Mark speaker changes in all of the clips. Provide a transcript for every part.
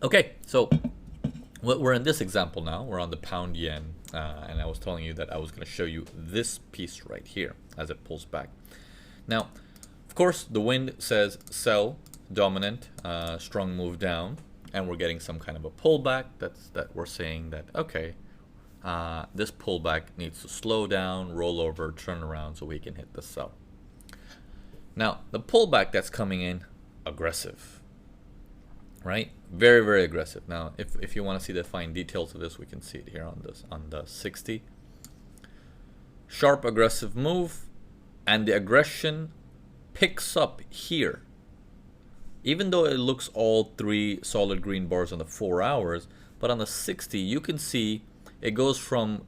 Speaker 1: Okay, so we're in this example now. We're on the pound yen, and I was telling you that I was going to show you this piece right here as it pulls back. Now, of course, the wind says sell, dominant, strong move down, and we're getting some kind of a pullback. That we're saying that okay, this pullback needs to slow down, roll over, turn around, so we can hit the sell. Now, the pullback that's coming in, aggressive, right? Very, very aggressive. Now, if you want to see the fine details of this, we can see it here on this on the 60. Sharp aggressive move, and the aggression picks up here. Even though it looks all three solid green bars on the 4 hours, but on the 60 you can see it goes from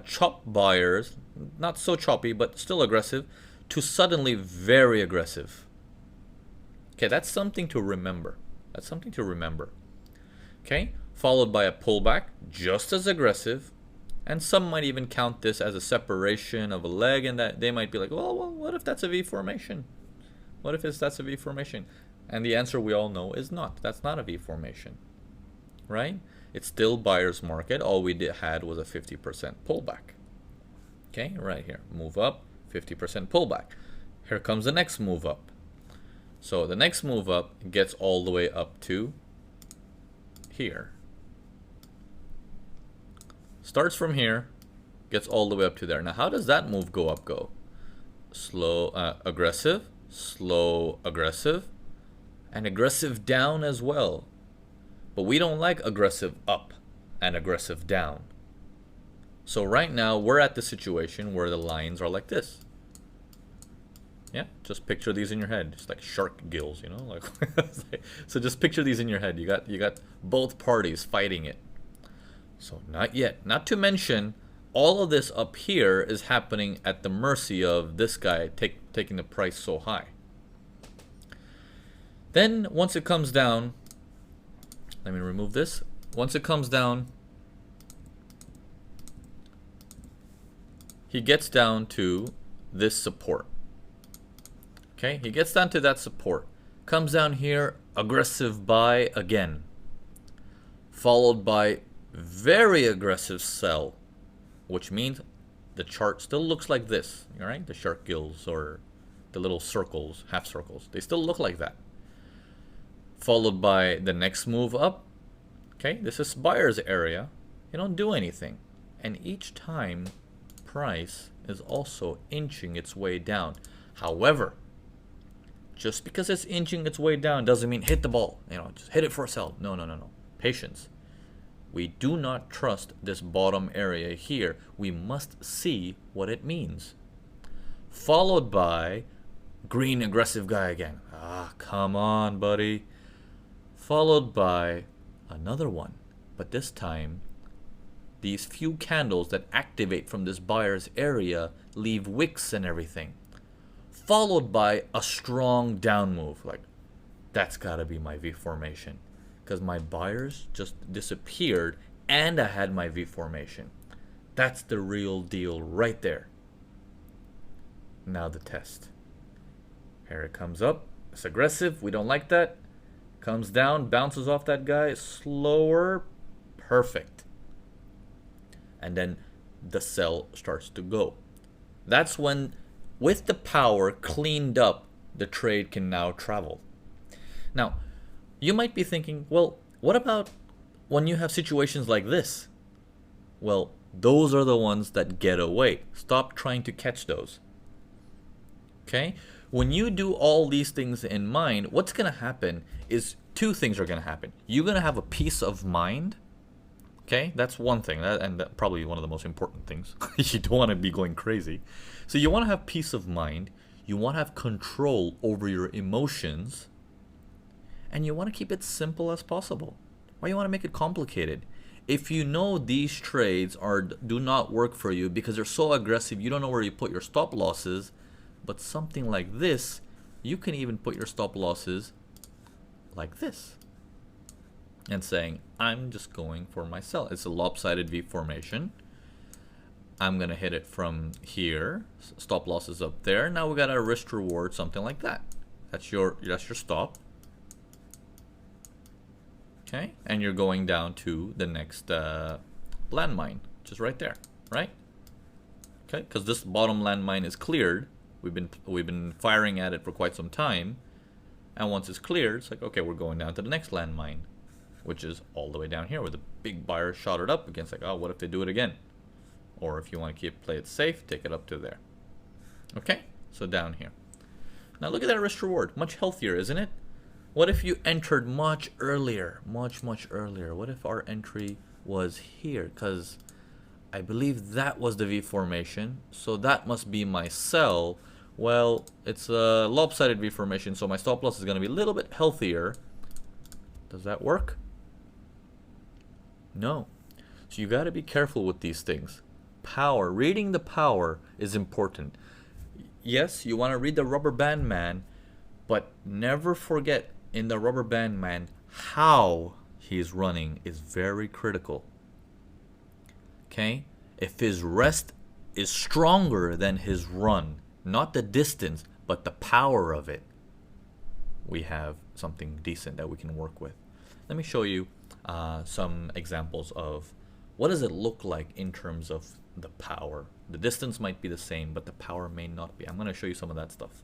Speaker 1: chop buyers, not so choppy but still aggressive, to suddenly very aggressive. Okay, that's something to remember. That's something to remember. Okay, followed by a pullback, just as aggressive, and some might even count this as a separation of a leg, and that they might be like, well, what if that's a V formation? What if that's a V formation? And the answer we all know is not. That's not a V formation, right? It's still buyer's market. All we had was a 50% pullback. Okay, right here, move up, 50% pullback. Here comes the next move up. So the next move up gets all the way up to here. Starts from here, gets all the way up to there. Now, how does that move go up go? Slow, aggressive, slow, aggressive, and aggressive down as well. But we don't like aggressive up and aggressive down. So right now, we're at the situation where the lines are like this. Yeah, just picture these in your head. Just like shark gills, you know? Like so just picture these in your head. You got both parties fighting it. So not yet. Not to mention, all of this up here is happening at the mercy of this guy taking the price so high. Then once it comes down, let me remove this. Once it comes down, he gets down to this support. Okay, he gets down to that support. Comes down here, aggressive buy again. Followed by very aggressive sell, which means the chart still looks like this, all right? The shark gills or the little circles, half circles, they still look like that. Followed by the next move up. Okay, this is buyer's area. You don't do anything. And each time, price is also inching its way down. However, just because it's inching its way down doesn't mean hit the ball. You know, just hit it for a sell. No, no, no, no. Patience. We do not trust this bottom area here. We must see what it means. Followed by green aggressive guy again. Ah, come on, buddy. Followed by another one. But this time, these few candles that activate from this buyer's area leave wicks and everything. Followed by a strong down move. Like, that's gotta be my V formation. Because my buyers just disappeared and I had my V formation. That's the real deal right there. Now the test. Here it comes up. It's aggressive. We don't like that. Comes down, bounces off that guy. Slower. Perfect. And then the sell starts to go. That's when, with the power cleaned up, the trade can now travel. Now, you might be thinking, well, what about when you have situations like this? Well, those are the ones that get away. Stop trying to catch those. Okay? When you do all these things in mind, what's going to happen is two things are going to happen. You're going to have a peace of mind. Okay? That's one thing, and that probably one of the most important things. You don't want to be going crazy. So you want to have peace of mind. You want to have control over your emotions. And you want to keep it simple as possible. Why you want to make it complicated? If you know these trades do not work for you because they're so aggressive, you don't know where you put your stop losses. But something like this, you can even put your stop losses like this. And saying, I'm just going for my sell. It's a lopsided V formation. I'm going to hit it from here. Stop loss is up there. Now we got a risk reward, something like that. That's your stop. Okay, and you're going down to the next landmine, which is right there, right? Okay, because this bottom landmine is cleared. We've been firing at it for quite some time, and once it's cleared, it's like, okay, we're going down to the next landmine, which is all the way down here where the big buyer shot it up against. Like, oh, what if they do it again? Or if you want to play it safe, take it up to there. Okay, so down here. Now look at that risk reward, much healthier, isn't it? What if you entered much earlier, much earlier? What if our entry was here? Because I believe that was the V formation, so that must be my sell. Well, it's a lopsided V formation, so my stop loss is going to be a little bit healthier. Does that work? No. So you got to be careful with these things. Power, reading the power is important. Yes, you want to read the rubber band man, but never forget in the rubber band man how he's running is very critical. Okay? If his rest is stronger than his run, not the distance, but the power of it, we have something decent that we can work with. Let me show you some examples of what does it look like in terms of the power. The distance might be the same, but the power may not be. I'm going to show you some of that stuff.